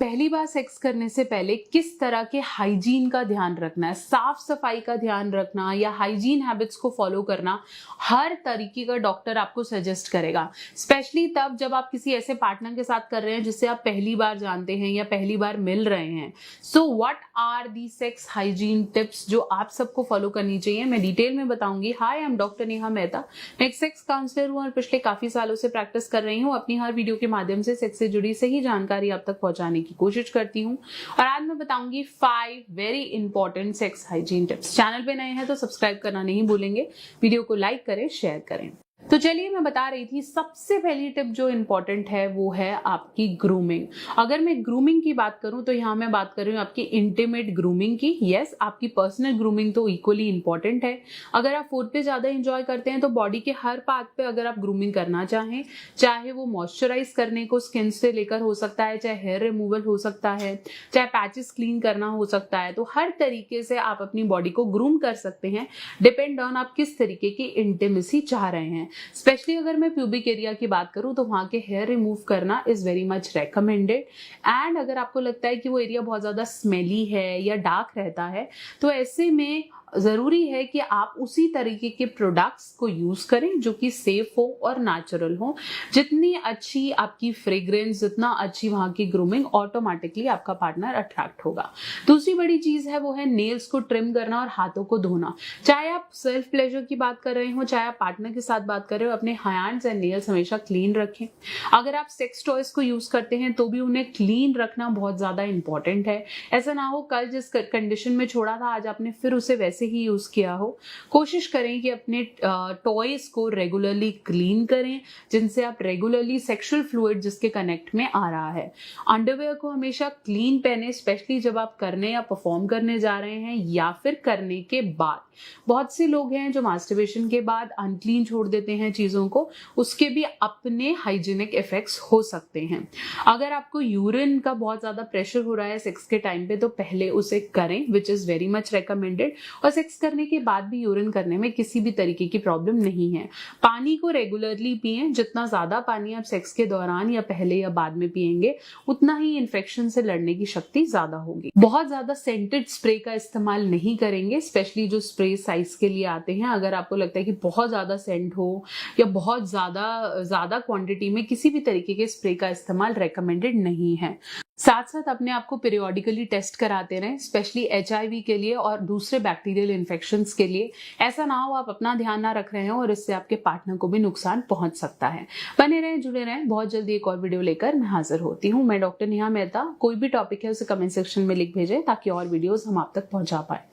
पहली बार सेक्स करने से पहले किस तरह के हाइजीन का ध्यान रखना है, साफ सफाई का ध्यान रखना या हाइजीन हैबिट्स को फॉलो करना, हर तरीके का डॉक्टर आपको सजेस्ट करेगा। स्पेशली तब जब आप किसी ऐसे पार्टनर के साथ कर रहे हैं जिससे आप पहली बार जानते हैं या पहली बार मिल रहे हैं। So what are the sex hygiene tips जो आप सबको फॉलो करनी चाहिए, मैं डिटेल में बताऊंगी। Hi, I am doctor Neha Mehta. मैं एक सेक्स काउंसलर हूँ और पिछले काफी सालों से प्रैक्टिस कर रही हूँ। अपनी हर वीडियो के माध्यम से सेक्स से जुड़ी सही जानकारी आप तक पहुंचाने की कोशिश करती हूँ और आज मैं बताऊंगी 5 very important sex hygiene tips. Channel पे नए हैं तो सब्सक्राइब करना नहीं भूलेंगे, वीडियो को लाइक करें, शेयर करें। तो चलिए, मैं बता रही थी सबसे पहली टिप जो इंपॉर्टेंट है वो है आपकी ग्रूमिंग। अगर मैं ग्रूमिंग की बात करूं तो यहाँ मैं बात कर रही हूँ आपकी इंटीमेट ग्रूमिंग की। यस, आपकी पर्सनल ग्रूमिंग तो इक्वली इंपॉर्टेंट है। अगर आप फूड पे ज्यादा एंजॉय करते हैं तो बॉडी के हर पार्ट पे अगर आप ग्रूमिंग करना चाहें, चाहे वो मॉइस्चराइज करने को स्किन से लेकर हो सकता है, चाहे हेयर रिमूवल हो सकता है, चाहे पैचेस क्लीन करना हो सकता है, तो हर तरीके से आप अपनी बॉडी को ग्रूम कर सकते हैं, डिपेंड ऑन आप किस तरीके की इंटीमेसी चाह रहे हैं। स्पेशली अगर मैं प्यूबिक एरिया की बात करूं तो वहां के हेयर रिमूव करना is very much recommended. And अगर आपको लगता है कि वो एरिया बहुत ज्यादा स्मेली है या डार्क रहता है तो ऐसे में जरूरी है कि आप उसी तरीके के प्रोडक्ट्स को यूज करें जो कि सेफ हो और नेचुरल हो। जितनी अच्छी आपकी फ्रेग्रेंस, जितना अच्छी वहां की ग्रूमिंग, ऑटोमेटिकली आपका पार्टनर अट्रैक्ट होगा। दूसरी बड़ी चीज है वो है नेल्स को ट्रिम करना और हाथों को धोना। चाहे आप सेल्फ प्लेजर की बात कर रहे हो, चाहे आप पार्टनर के साथ बात कर रहे हो, अपने हैंड्स एंड नेल्स हमेशा क्लीन रखें। अगर आप सेक्स टॉयज को यूज करते हैं तो भी उन्हें क्लीन रखना बहुत ज्यादा इंपॉर्टेंट है। ऐसा ना हो कल जिस कंडीशन में छोड़ा था आज आपने फिर उसे वैसे ही यूज किया हो। कोशिश करें कि अपने टॉयज को रेगुलरली क्लीन करें जिनसे आप रेगुलरली सेक्सुअल फ्लूइड जिसके कनेक्ट में आ रहा है। अंडरवेयर को हमेशा क्लीन पहने, स्पेशली जब आप करने या परफॉर्म करने जा रहे हैं या फिर करने के बाद। बहुत से लोग हैं जो मास्टरबेशन के बाद अनक्लीन छोड़ देते हैं चीजों को, उसके भी अपने हाइजीनिक इफेक्ट्स हो सकते हैं। अगर आपको यूरिन का बहुत ज्यादा प्रेशर हो रहा है सेक्स के टाइम पे तो पहले उसे करें, which is very much recommended. और सेक्स करने के बाद भी यूरिन करने में किसी भी तरीके की प्रॉब्लम नहीं है। पानी को रेगुलरली पिएं। जितना ज्यादा पानी आप सेक्स के दौरान या पहले या बाद में पिएंगे उतना ही इन्फेक्शन से लड़ने की शक्ति ज्यादा होगी। बहुत ज्यादा सेंटेड स्प्रे का इस्तेमाल नहीं करेंगे, स्पेशली जो स्प्रे साइज के लिए आते हैं। अगर आपको लगता है कि बहुत ज्यादा सेंट हो या बहुत ज्यादा क्वांटिटी में, किसी भी तरीके के स्प्रे का इस्तेमाल रेकमेंडेड नहीं है। साथ साथ अपने आप को पीरियोडिकली टेस्ट कराते रहें, स्पेशली HIV के लिए और दूसरे बैक्टीरियल इन्फेक्शंस के लिए। ऐसा ना हो आप अपना ध्यान ना रख रहे हो और इससे आपके पार्टनर को भी नुकसान पहुंच सकता है। बने रहें, जुड़े रहें, बहुत जल्दी एक और वीडियो लेकर मैं हाजिर होती हूँ। मैं डॉक्टर नेहा मेहता। कोई भी टॉपिक है उसे कमेंट सेक्शन में लिख भेजें ताकि और वीडियोस हम आप तक पहुंचा पाए।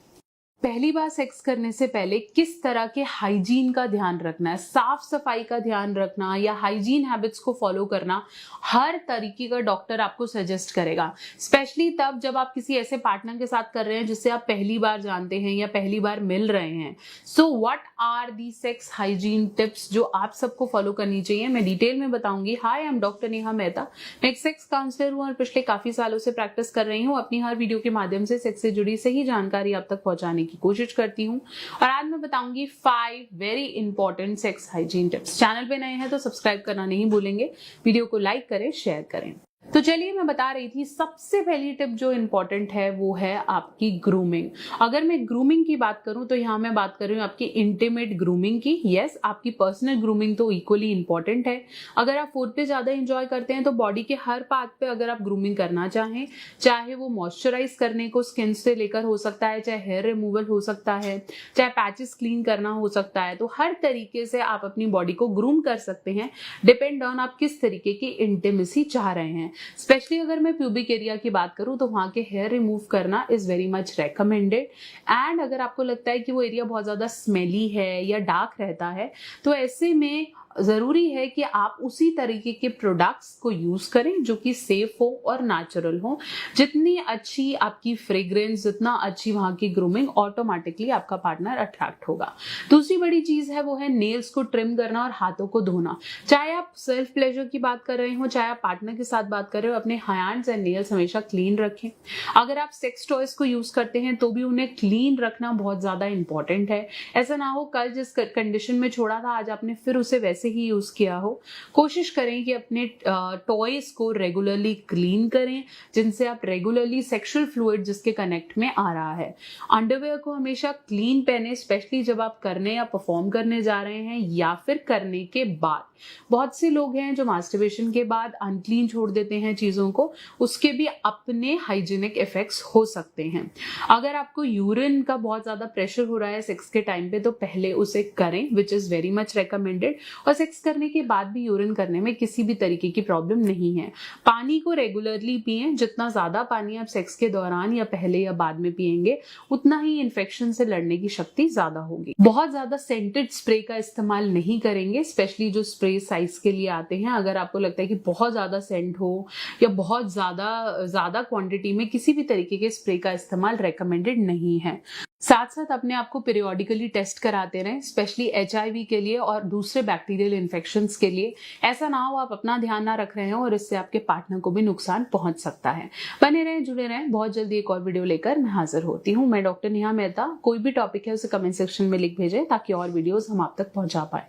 पहली बार सेक्स करने से पहले किस तरह के हाइजीन का ध्यान रखना है, साफ सफाई का ध्यान रखना या हाइजीन हैबिट्स को फॉलो करना, हर तरीके का डॉक्टर आपको सजेस्ट करेगा। स्पेशली तब जब आप किसी ऐसे पार्टनर के साथ कर रहे हैं जिससे आप पहली बार जानते हैं या पहली बार मिल रहे हैं। So what are the sex hygiene tips जो आप सबको फॉलो करनी चाहिए, मैं डिटेल में बताऊंगी। Hi, I am doctor Neha Mehta. मैं एक सेक्स काउंसलर हूँ और पिछले काफी सालों से प्रैक्टिस कर रही हूँ। अपनी हर वीडियो के माध्यम से सेक्स से जुड़ी सही जानकारी आप तक पहुंचाने की कोशिश करती हूँ और आज मैं बताऊंगी 5 very important sex hygiene tips. Channel पे नए हैं तो सब्सक्राइब करना नहीं भूलेंगे, वीडियो को लाइक करें, शेयर करें। तो चलिए, मैं बता रही थी सबसे पहली टिप जो इंपॉर्टेंट है वो है आपकी ग्रूमिंग। अगर मैं ग्रूमिंग की बात करूं तो यहाँ मैं बात कर रही हूँ आपकी इंटीमेट ग्रूमिंग की। यस, आपकी पर्सनल ग्रूमिंग तो इक्वली इंपॉर्टेंट है। अगर आप फूड पे ज्यादा एंजॉय करते हैं तो बॉडी के हर पार्ट पे अगर आप ग्रूमिंग करना चाहें, चाहे वो मॉइस्चराइज करने को स्किन से लेकर हो सकता है, चाहे हेयर रिमूवल हो सकता है, चाहे पैचेस क्लीन करना हो सकता है, तो हर तरीके से आप अपनी बॉडी को ग्रूम कर सकते हैं, डिपेंड ऑन आप किस तरीके की इंटीमेसी चाह रहे हैं। स्पेशली अगर मैं प्यूबिक एरिया की बात करूं तो वहां के हेयर रिमूव करना is very much recommended. And अगर आपको लगता है कि वो एरिया बहुत ज्यादा स्मेली है या डार्क रहता है तो ऐसे में जरूरी है कि आप उसी तरीके के प्रोडक्ट्स को यूज करें जो कि सेफ हो और नेचुरल हो। जितनी अच्छी आपकी फ्रेग्रेंस, जितना अच्छी वहां की ग्रूमिंग, ऑटोमेटिकली आपका पार्टनर अट्रैक्ट होगा। दूसरी बड़ी चीज है वो है नेल्स को ट्रिम करना और हाथों को धोना। चाहे आप सेल्फ प्लेजर की बात कर रहे हो, चाहे आप पार्टनर के साथ बात कर रहे हो, अपने हैंड्स एंड नेल्स हमेशा क्लीन रखें। अगर आप सेक्स टॉयज को यूज करते हैं तो भी उन्हें क्लीन रखना बहुत ज्यादा इंपॉर्टेंट है। ऐसा ना हो कल जिस कंडीशन में छोड़ा था आज आपने फिर उसे वैसे वैसे ही यूज किया हो। कोशिश करें कि अपने टॉयज को रेगुलरली क्लीन करें, जिनसे आप रेगुलरली सेक्सुअल फ्लूइड जिसके कनेक्ट में आ रहा है। अंडरवेयर को हमेशा क्लीन पहने, स्पेशली जब आप करने या परफॉर्म करने जा रहे हैं या फिर करने के बाद। बहुत से लोग हैं जो मास्टरबेशन के बाद अनक्लीन छोड़ देते हैं चीजों को, उसके भी अपने हाइजीनिक इफेक्ट्स हो सकते हैं। अगर आपको यूरिन का बहुत ज्यादा प्रेशर हो रहा है सेक्स के टाइम पे, तो पहले उसे करें, which is very much recommended. और सेक्स करने के बाद भी यूरिन करने में किसी भी तरीके की प्रॉब्लम नहीं है। पानी को रेगुलरली पिए, जितना ज्यादा पानी आप सेक्स के दौरान या पहले या बाद में पिएंगे, उतना ही इन्फेक्शन से लड़ने की शक्ति ज्यादा होगी। बहुत ज्यादा सेंटेड स्प्रे का इस्तेमाल नहीं करेंगे, स्पेशली जो स्प्रे साइज के लिए आते हैं। अगर आपको लगता है कि बहुत ज्यादा सेंट हो या बहुत ज्यादा क्वांटिटी में, किसी भी तरीके के स्प्रे का इस्तेमाल रेकमेंडेड नहीं है। साथ साथ अपने आप को पीरियोडिकली टेस्ट कराते रहें, स्पेशली HIV के लिए और दूसरे बैक्टीरियल इन्फेक्शंस के लिए। ऐसा ना हो आप अपना ध्यान ना रख रहे हो और इससे आपके पार्टनर को भी नुकसान पहुंच सकता है। बने रहें, जुड़े रहें, बहुत जल्दी एक और वीडियो लेकर मैं हाजिर होती हूँ। मैं डॉक्टर नेहा मेहता। कोई भी टॉपिक है उसे कमेंट सेक्शन में लिख भेजें ताकि और वीडियोस हम आप तक पहुंचा पाए।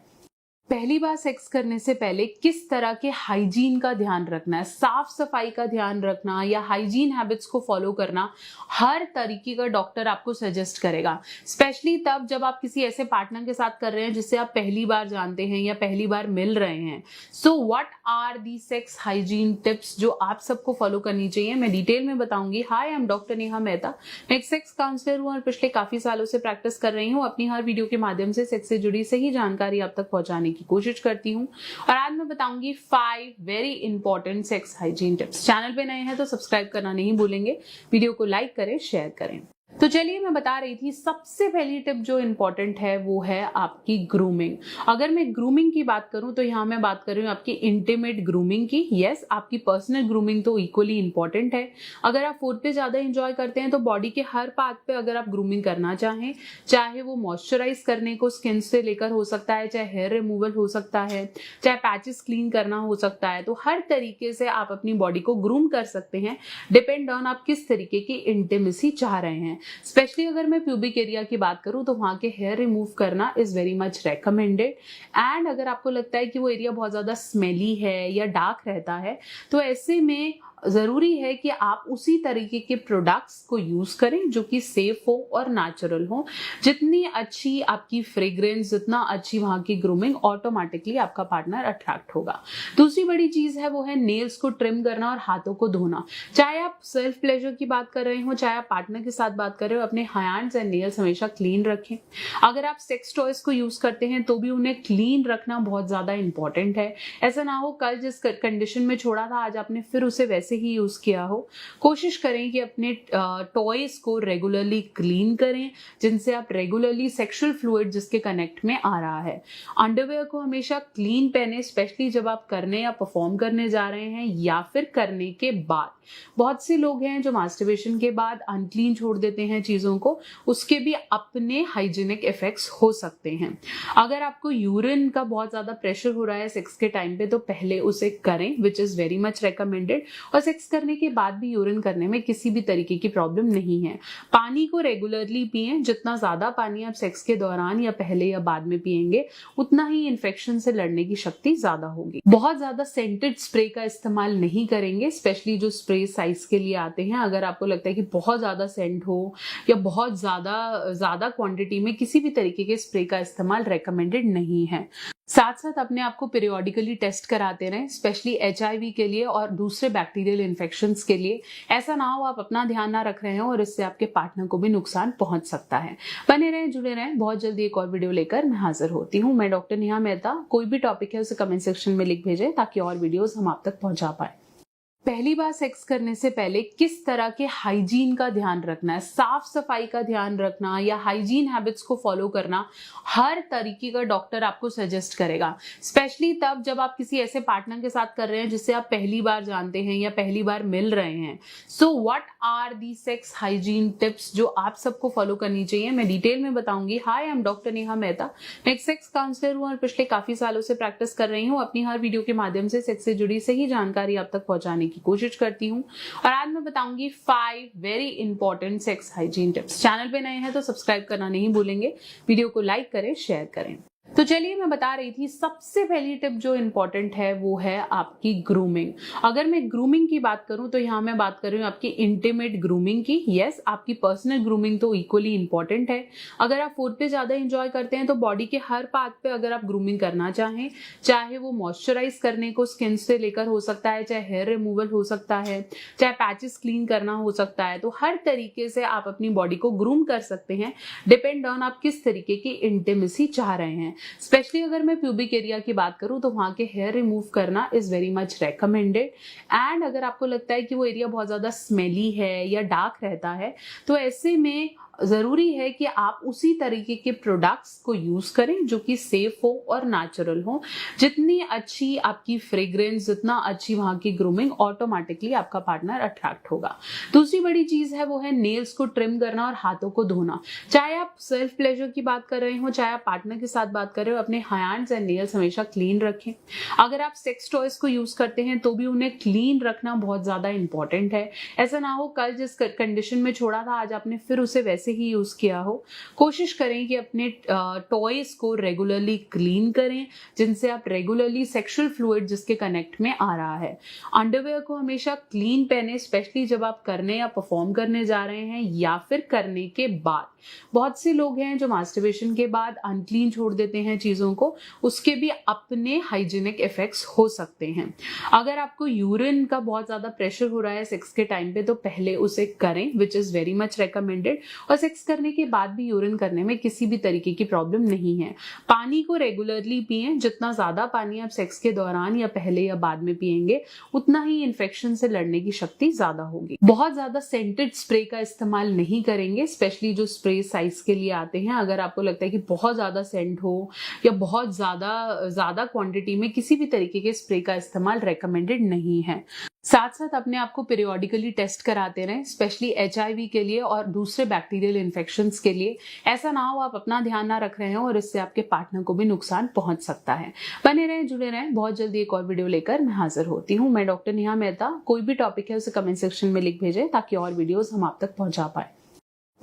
पहली बार सेक्स करने से पहले किस तरह के हाइजीन का ध्यान रखना है, साफ सफाई का ध्यान रखना या हाइजीन हैबिट्स को फॉलो करना, हर तरीके का डॉक्टर आपको सजेस्ट करेगा। स्पेशली तब जब आप किसी ऐसे पार्टनर के साथ कर रहे हैं जिससे आप पहली बार जानते हैं या पहली बार मिल रहे हैं। So what are the sex hygiene tips जो आप सबको फॉलो करनी चाहिए, मैं डिटेल में बताऊंगी। Hi, I am doctor Neha Mehta. मैं एक सेक्स काउंसलर हूँ और पिछले काफी सालों से प्रैक्टिस कर रही हूँ। अपनी हर वीडियो के माध्यम से सेक्स से जुड़ी सही जानकारी आप तक पहुंचाने की कोशिश करती हूँ और आज मैं बताऊंगी 5 very important sex hygiene tips. Channel पे नए हैं तो सब्सक्राइब करना नहीं भूलेंगे, वीडियो को लाइक करें, शेयर करें। तो चलिए, मैं बता रही थी सबसे पहली टिप जो इंपॉर्टेंट है वो है आपकी ग्रूमिंग। अगर मैं ग्रूमिंग की बात करूं तो यहाँ मैं बात कर रही हूँ आपकी इंटीमेट ग्रूमिंग की। यस, आपकी पर्सनल ग्रूमिंग तो इक्वली इंपॉर्टेंट है। अगर आप फोर पे ज्यादा एंजॉय करते हैं तो बॉडी के हर पार्ट पे अगर आप ग्रूमिंग करना चाहें, चाहे वो मॉइस्चराइज करने को स्किन से लेकर हो सकता है, चाहे हेयर रिमूवल हो सकता है, चाहे पैचेस क्लीन करना हो सकता है, तो हर तरीके से आप अपनी बॉडी को ग्रूम कर सकते हैं, डिपेंड ऑन आप किस तरीके की इंटीमेसी चाह रहे हैं। स्पेशली अगर मैं प्यूबिक एरिया की बात करूं तो वहां के हेयर रिमूव करना is very much recommended. And अगर आपको लगता है कि वो एरिया बहुत ज्यादा स्मेली है या डार्क रहता है, तो ऐसे में जरूरी है कि आप उसी तरीके के प्रोडक्ट्स को यूज करें जो कि सेफ हो और नेचुरल हो। जितनी अच्छी आपकी फ्रेग्रेंस, जितना अच्छी वहां की ग्रूमिंग, ऑटोमेटिकली आपका पार्टनर अट्रैक्ट होगा। दूसरी बड़ी चीज है वो है नेल्स को ट्रिम करना और हाथों को धोना। चाहे आप सेल्फ प्लेजर की बात कर रहे हो, चाहे आप पार्टनर के साथ बात कर रहे हो, अपने हैंड्स एंड नेल्स हमेशा क्लीन रखें। अगर आप सेक्स टॉयज को यूज करते हैं तो भी उन्हें क्लीन रखना बहुत ज्यादा इंपॉर्टेंट है। ऐसा ना हो कल जिस कंडीशन में छोड़ा था आज आपने फिर उसे वैसे ही यूज किया हो। कोशिश करें कि अपने टॉयज को रेगुलरली क्लीन करें, जिनसे आप रेगुलरली सेक्सुअल फ्लूइड जिसके कनेक्ट में आ रहा है। अंडरवेयर को हमेशा क्लीन पहने, स्पेशली जब आप करने या परफॉर्म करने जा रहे हैं या फिर करने के बाद। बहुत से लोग हैं जो मास्टरबेशन के बाद अनक्लीन छोड़ देते हैं चीजों को, उसके भी अपने हाइजीनिक इफेक्ट्स हो सकते हैं। अगर आपको यूरिन का बहुत ज्यादा प्रेशर हो रहा है सेक्स के टाइम पे, तो पहले उसे करें, which is very much recommended. और सेक्स करने के बाद भी यूरिन करने में किसी भी तरीके की प्रॉब्लम नहीं है। पानी को रेगुलरली पिए, जितना ज्यादा पानी आप सेक्स के दौरान या पहले या बाद में पिएंगे, उतना ही इन्फेक्शन से लड़ने की शक्ति ज्यादा होगी। बहुत ज्यादा सेंटेड स्प्रे का इस्तेमाल नहीं करेंगे, स्पेशली जो स्प्रे साइज के लिए आते हैं। अगर आपको लगता है कि बहुत ज्यादा सेंट हो या बहुत ज्यादा क्वांटिटी में, किसी भी तरीके के स्प्रे का इस्तेमाल रेकमेंडेड नहीं है। साथ साथ अपने आप को पीरियोडिकली टेस्ट कराते रहें, स्पेशली HIV के लिए और दूसरे बैक्टीरियल इन्फेक्शंस के लिए। ऐसा ना हो आप अपना ध्यान ना रख रहे हो और इससे आपके पार्टनर को भी नुकसान पहुंच सकता है। बने रहें, जुड़े रहें, बहुत जल्दी एक और वीडियो लेकर मैं हाजिर होती हूँ। मैं डॉक्टर नेहा मेहता। कोई भी टॉपिक है उसे कमेंट सेक्शन में लिख भेजें ताकि और वीडियोस हम आप तक पहुंचा पाए। पहली बार सेक्स करने से पहले किस तरह के हाइजीन का ध्यान रखना है, साफ सफाई का ध्यान रखना या हाइजीन हैबिट्स को फॉलो करना, हर तरीके का डॉक्टर आपको सजेस्ट करेगा। स्पेशली तब जब आप किसी ऐसे पार्टनर के साथ कर रहे हैं जिससे आप पहली बार जानते हैं या पहली बार मिल रहे हैं। So what are the sex hygiene tips जो आप सबको फॉलो करनी चाहिए, मैं डिटेल में बताऊंगी। Hi, I am doctor Neha Mehta. मैं एक सेक्स काउंसलर हूँ और पिछले काफी सालों से प्रैक्टिस कर रही हूँ। अपनी हर वीडियो के माध्यम से सेक्स से जुड़ी सही जानकारी आप तक पहुंचाने की कोशिश करती हूँ और आज मैं बताऊंगी 5 very important sex hygiene tips. Channel पे नए हैं तो सब्सक्राइब करना नहीं भूलेंगे, वीडियो को लाइक करें, शेयर करें। तो चलिए मैं बता रही थी सबसे पहली टिप जो इम्पोर्टेंट है वो है आपकी ग्रूमिंग। अगर मैं ग्रूमिंग की बात करूं तो यहाँ मैं बात कर रही हूँ आपकी इंटीमेट ग्रूमिंग की। यस, आपकी पर्सनल ग्रूमिंग तो इक्वली इंपॉर्टेंट है। अगर आप फूड पे ज्यादा इंजॉय करते हैं तो बॉडी के हर पार्ट पे अगर आप ग्रूमिंग करना चाहें, चाहे वो मॉइस्चराइज करने को स्किन से लेकर हो सकता है, चाहे हेयर रिमूवल हो सकता है, चाहे पैचेस क्लीन करना हो सकता है, तो हर तरीके से आप अपनी बॉडी को ग्रूम कर सकते हैं, डिपेंड ऑन आप किस तरीके की इंटीमेसी चाह रहे हैं। स्पेशली अगर मैं प्यूबिक एरिया की बात करूं तो वहां के हेयर रिमूव करना is very much recommended. And अगर आपको लगता है कि वो एरिया बहुत ज्यादा स्मेली है या डार्क रहता है तो ऐसे में जरूरी है कि आप उसी तरीके के प्रोडक्ट्स को यूज करें जो कि सेफ हो और नेचुरल हो। जितनी अच्छी आपकी फ्रेग्रेंस, जितना अच्छी वहां की ग्रूमिंग, ऑटोमेटिकली आपका पार्टनर अट्रैक्ट होगा। दूसरी बड़ी चीज है वो है नेल्स को ट्रिम करना और हाथों को धोना। चाहे आप सेल्फ प्लेजर की बात कर रहे हो, चाहे आप पार्टनर के साथ बात कर रहे हो, अपने हैंड्स एंड नेल्स हमेशा क्लीन रखें। अगर आप सेक्स टॉयज को यूज करते हैं तो भी उन्हें क्लीन रखना बहुत ज्यादा इंपॉर्टेंट है। ऐसा ना हो कल जिस कंडीशन में छोड़ा था आज आपने फिर उसे वैसे ही यूज किया हो। कोशिश करें कि अपने टॉयज को रेगुलरली क्लीन करें, जिनसे आप रेगुलरली सेक्सुअल फ्लूइड जिसके कनेक्ट में आ रहा है। अंडरवेयर को हमेशा क्लीन पहने, स्पेशली जब आप करने या परफॉर्म करने जा रहे हैं या फिर करने के बाद। बहुत से लोग हैं जो मास्टरबेशन के बाद अनक्लीन छोड़ देते हैं चीजों को, उसके भी अपने हाइजीनिक इफेक्ट्स हो सकते हैं। अगर आपको यूरिन का बहुत ज्यादा प्रेशर हो रहा है सेक्स के टाइम पे तो पहले उसे करें, which is very much recommended. और सेक्स करने के बाद भी यूरिन करने में किसी भी तरीके की प्रॉब्लम नहीं है। पानी को रेगुलरली पिएं। जितना ज्यादा पानी आप सेक्स के दौरान या पहले या बाद में पिएंगे उतना ही इन्फेक्शन से लड़ने की शक्ति ज्यादा होगी। बहुत ज्यादा सेंटेड स्प्रे का इस्तेमाल नहीं करेंगे, स्पेशली जो स्प्रे साइज के लिए आते हैं। अगर आपको लगता है कि बहुत ज्यादा सेंट हो या बहुत ज्यादा क्वांटिटी में, किसी भी तरीके के स्प्रे का इस्तेमाल रेकमेंडेड नहीं है। साथ साथ अपने आप को पीरियोडिकली टेस्ट कराते रहें, स्पेशली HIV के लिए और दूसरे बैक्टीरियल इन्फेक्शंस के लिए। ऐसा ना हो आप अपना ध्यान ना रख रहे हो और इससे आपके पार्टनर को भी नुकसान पहुंच सकता है। बने रहें, जुड़े रहें, बहुत जल्दी एक और वीडियो लेकर मैं हाजिर होती हूँ। मैं डॉक्टर नेहा मेहता। कोई भी टॉपिक है उसे कमेंट सेक्शन में लिख भेजें ताकि और वीडियोस हम आप तक पहुंचा पाए।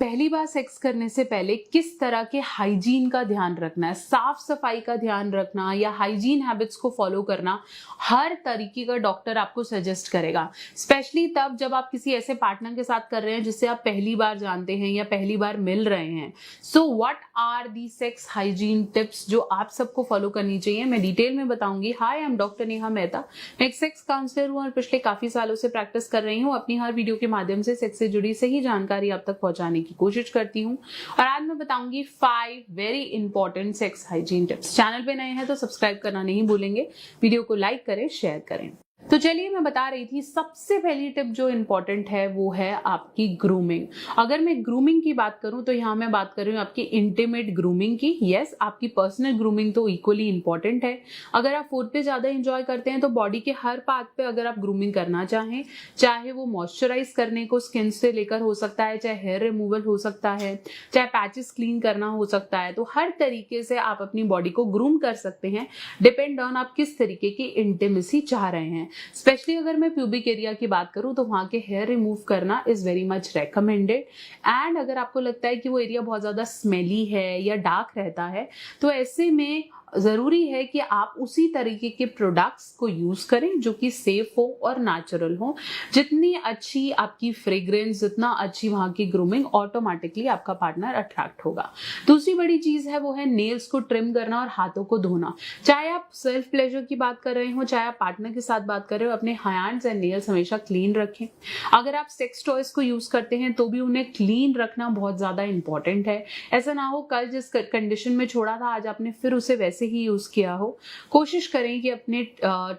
पहली बार सेक्स करने से पहले किस तरह के हाइजीन का ध्यान रखना है, साफ सफाई का ध्यान रखना या हाइजीन हैबिट्स को फॉलो करना, हर तरीके का डॉक्टर आपको सजेस्ट करेगा। स्पेशली तब जब आप किसी ऐसे पार्टनर के साथ कर रहे हैं जिससे आप पहली बार जानते हैं या पहली बार मिल रहे हैं। So what are the sex hygiene tips जो आप सबको फॉलो करनी चाहिए, मैं डिटेल में बताऊंगी। Hi, I am doctor Neha Mehta. मैं एक सेक्स काउंसलर हूँ और पिछले काफी सालों से प्रैक्टिस कर रही हूँ। अपनी हर वीडियो के माध्यम से सेक्स से जुड़ी सही जानकारी आप तक पहुंचाने की कोशिश करती हूँ और आज मैं बताऊंगी 5 very important sex hygiene tips. Channel पे नए हैं तो सब्सक्राइब करना नहीं भूलेंगे, वीडियो को लाइक करें, शेयर करें। तो चलिए मैं बता रही थी सबसे पहली टिप जो इंपॉर्टेंट है वो है आपकी ग्रूमिंग। अगर मैं ग्रूमिंग की बात करूं तो यहाँ मैं बात कर रही हूँ आपकी इंटीमेट ग्रूमिंग की। यस, आपकी पर्सनल ग्रूमिंग तो इक्वली इंपॉर्टेंट है। अगर आप फूड पे ज्यादा इंजॉय करते हैं तो बॉडी के हर पार्ट पे अगर आप ग्रूमिंग करना चाहें, चाहे वो मॉइस्चराइज करने को स्किन से लेकर हो सकता है, चाहे हेयर रिमूवल हो सकता है, चाहे पैचेस क्लीन करना हो सकता है, तो हर तरीके से आप अपनी बॉडी को ग्रूम कर सकते हैं, डिपेंड ऑन आप किस तरीके की इंटीमेसी चाह रहे हैं। स्पेशली अगर मैं प्यूबिक एरिया की बात करूं तो वहां के हेयर रिमूव करना is very much recommended. And अगर आपको लगता है कि वो एरिया बहुत ज्यादा स्मेली है या डार्क रहता है तो ऐसे में जरूरी है कि आप उसी तरीके के प्रोडक्ट्स को यूज करें जो कि सेफ हो और नेचुरल हो। जितनी अच्छी आपकी फ्रेग्रेंस, जितना अच्छी वहां की ग्रूमिंग, ऑटोमेटिकली आपका पार्टनर अट्रैक्ट होगा। दूसरी बड़ी चीज है वो है नेल्स को ट्रिम करना और हाथों को धोना। चाहे आप सेल्फ प्लेजर की बात कर रहे हो, चाहे आप पार्टनर के साथ बात कर रहे हो, अपने हैंड्स एंड नेल्स हमेशा क्लीन रखें। अगर आप सेक्स टॉयज को यूज करते हैं तो भी उन्हें क्लीन रखना बहुत ज्यादा इंपॉर्टेंट है। ऐसा ना हो कल जिस कंडीशन में छोड़ा था आज आपने फिर उसे वैसे ही यूज किया हो। कोशिश करें कि अपने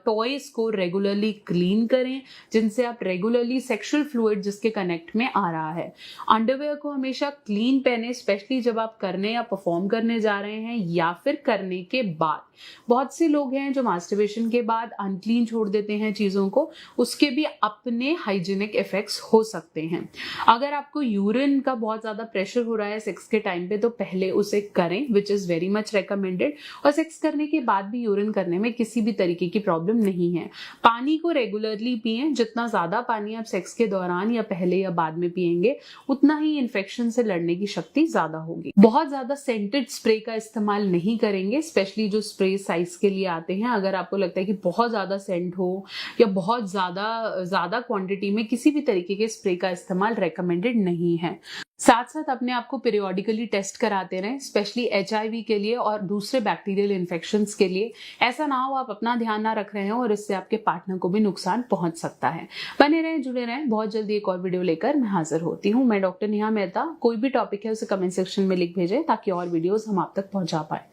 टॉयज को रेगुलरली क्लीन करें, जिनसे आप रेगुलरली सेक्सुअल फ्लूइड जिसके कनेक्ट में आ रहा है। अंडरवेयर को हमेशा क्लीन पहने, स्पेशली जब आप करने या परफॉर्म करने जा रहे हैं या फिर करने के बाद। बहुत से लोग हैं जो मास्टरबेशन के बाद अनक्लीन छोड़ देते हैं चीजों को, उसके भी अपने हाइजीनिक इफेक्ट्स हो सकते हैं। अगर आपको यूरिन का बहुत ज्यादा प्रेशर हो रहा है सेक्स के टाइम पे तो पहले उसे करें, which is very much recommended. और सेक्स करने के बाद भी यूरिन करने में किसी भी तरीके की प्रॉब्लम नहीं है। पानी को रेगुलरली पिएं, जितना ज्यादा पानी आप सेक्स के दौरान या पहले या बाद में पिएंगे उतना ही इन्फेक्शन से लड़ने की शक्ति ज्यादा होगी। बहुत ज्यादा सेंटेड स्प्रे का इस्तेमाल नहीं करेंगे, स्पेशली जो स्प्रे साइज के लिए आते हैं। अगर आपको लगता है कि बहुत ज्यादा सेंट हो या बहुत ज्यादा क्वांटिटी में, किसी भी तरीके के स्प्रे का इस्तेमाल रेकमेंडेड नहीं है। साथ साथ अपने आप को पीरियोडिकली टेस्ट कराते रहें, स्पेशली HIV के लिए और दूसरे बैक्टीरियल इन्फेक्शंस के लिए। ऐसा ना हो आप अपना ध्यान ना रख रहे हैं और इससे आपके पार्टनर को भी नुकसान पहुंच सकता है। बने रहें, जुड़े रहें, बहुत जल्दी एक और वीडियो लेकर मैं हाजिर होती हूँ। मैं डॉक्टर नेहा मेहता। कोई भी टॉपिक है उसे कमेंट सेक्शन में लिख भेजें ताकि और वीडियोस हम आप तक पहुंचा पाए।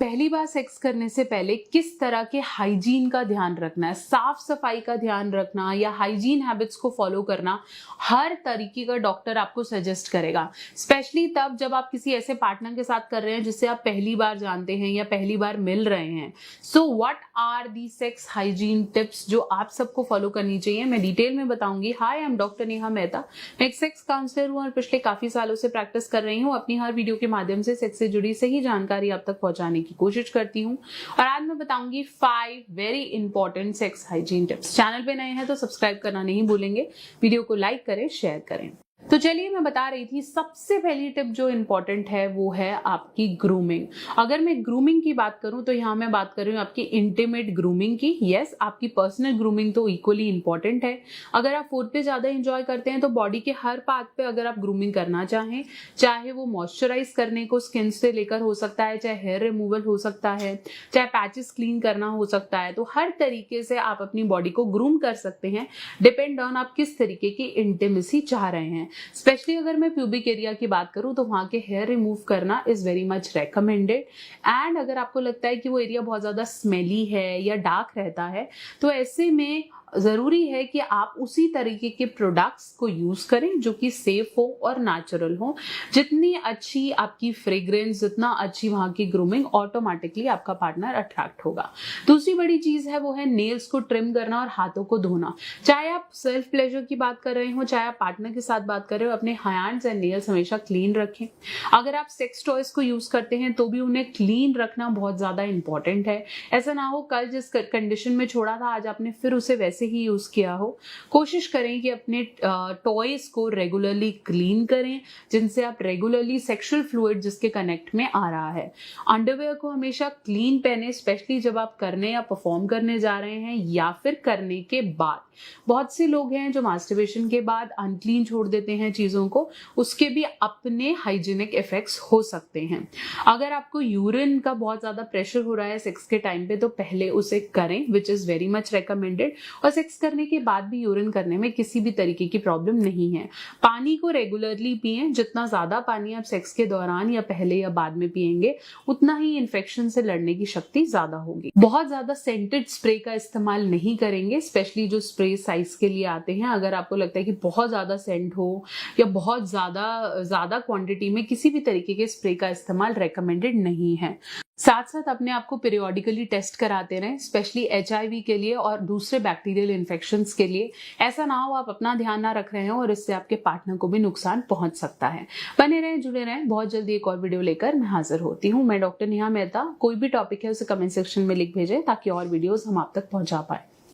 पहली बार सेक्स करने से पहले किस तरह के हाइजीन का ध्यान रखना है, साफ सफाई का ध्यान रखना या हाइजीन हैबिट्स को फॉलो करना, हर तरीके का डॉक्टर आपको सजेस्ट करेगा। स्पेशली तब जब आप किसी ऐसे पार्टनर के साथ कर रहे हैं जिससे आप पहली बार जानते हैं या पहली बार मिल रहे हैं। So what are the sex hygiene tips जो आप सबको फॉलो करनी चाहिए, मैं डिटेल में बताऊंगी। Hi, I am doctor Neha Mehta. मैं एक सेक्स काउंसलर हूँ और पिछले काफी सालों से प्रैक्टिस कर रही हूँ। अपनी हर वीडियो के माध्यम से सेक्स से जुड़ी सही जानकारी आप तक पहुंचाने की कोशिश करती हूँ और आज मैं बताऊंगी 5 very important sex hygiene tips. Channel पे नए हैं तो सब्सक्राइब करना नहीं भूलेंगे, वीडियो को लाइक करें, शेयर करें। तो चलिए, मैं बता रही थी सबसे पहली टिप जो इंपॉर्टेंट है वो है आपकी ग्रूमिंग। अगर मैं ग्रूमिंग की बात करूं तो यहाँ मैं बात कर रही हूँ आपकी इंटीमेट ग्रूमिंग की। यस, आपकी पर्सनल ग्रूमिंग तो इक्वली इंपॉर्टेंट है। अगर आप फूड पे ज्यादा एंजॉय करते हैं तो बॉडी के हर पार्ट पे अगर आप ग्रूमिंग करना चाहें, चाहे वो मॉइस्चराइज करने को स्किन से लेकर हो सकता है, चाहे हेयर रिमूवल हो सकता है, चाहे पैचेस क्लीन करना हो सकता है, तो हर तरीके से आप अपनी बॉडी को ग्रूम कर सकते हैं, डिपेंड ऑन आप किस तरीके की इंटीमेसी चाह रहे हैं। स्पेशली अगर मैं प्यूबिक एरिया की बात करूं तो वहां के हेयर रिमूव करना is very much recommended. And अगर आपको लगता है कि वो एरिया बहुत ज्यादा स्मेली है या डार्क रहता है तो ऐसे में जरूरी है कि आप उसी तरीके के प्रोडक्ट्स को यूज करें जो कि सेफ हो और नेचुरल हो। जितनी अच्छी आपकी फ्रेग्रेंस, जितना अच्छी वहां की ग्रूमिंग, ऑटोमेटिकली आपका पार्टनर अट्रैक्ट होगा। दूसरी बड़ी चीज है वो है नेल्स को ट्रिम करना और हाथों को धोना। चाहे आप सेल्फ प्लेजर की बात कर रहे हो, चाहे आप पार्टनर के साथ बात कर रहे हो, अपने हैंड्स एंड नेल्स हमेशा क्लीन रखें। अगर आप सेक्स टॉयज को यूज करते हैं तो भी उन्हें क्लीन रखना बहुत ज्यादा इंपॉर्टेंट है। ऐसा ना हो कल जिस कंडीशन में छोड़ा था आज आपने फिर उसे वैसे ही यूज किया हो। कोशिश करें कि अपने टॉयज को रेगुलरली क्लीन करें, जिनसे आप रेगुलरली सेक्सुअल फ्लूइड जिसके कनेक्ट में आ रहा है। अंडरवेयर को हमेशा क्लीन पहने, स्पेशली जब आप करने या परफॉर्म करने जा रहे हैं या फिर करने के बाद। बहुत से लोग हैं जो मास्टरबेशन के बाद अनक्लीन छोड़ देते हैं चीजों को, उसके भी अपने हाइजीनिक इफेक्ट्स हो सकते हैं। अगर आपको यूरिन का बहुत ज्यादा प्रेशर हो रहा है सेक्स के टाइम पे तो पहले उसे करें, which is very much recommended. और सेक्स करने के बाद भी यूरिन करने में किसी भी तरीके की प्रॉब्लम नहीं है। पानी को रेगुलरली पिएं, जितना ज्यादा पानी आप सेक्स के दौरान या पहले या बाद में पिएंगे उतना ही इन्फेक्शन से लड़ने की शक्ति ज्यादा होगी। बहुत ज्यादा सेंटेड स्प्रे का इस्तेमाल नहीं करेंगे, स्पेशली जो स्प्रे साइज के लिए आते हैं। अगर आपको लगता है कि बहुत ज्यादा सेंट हो या बहुत ज्यादा क्वांटिटी में, किसी भी तरीके के स्प्रे का इस्तेमाल रेकमेंडेड नहीं है। साथ साथ अपने आप को पीरियोडिकली टेस्ट कराते रहें, स्पेशली HIV के लिए और दूसरे बैक्टीरियल इन्फेक्शंस के लिए। ऐसा ना हो आप अपना ध्यान ना रख रहे हैं और इससे आपके पार्टनर को भी नुकसान पहुंच सकता है। बने रहें, जुड़े रहें, बहुत जल्दी एक और वीडियो लेकर मैं हाजिर होती हूँ। मैं डॉक्टर नेहा मेहता। कोई भी टॉपिक है उसे कमेंट सेक्शन में लिख भेजें ताकि और वीडियोस हम आप तक पहुंचा पाए।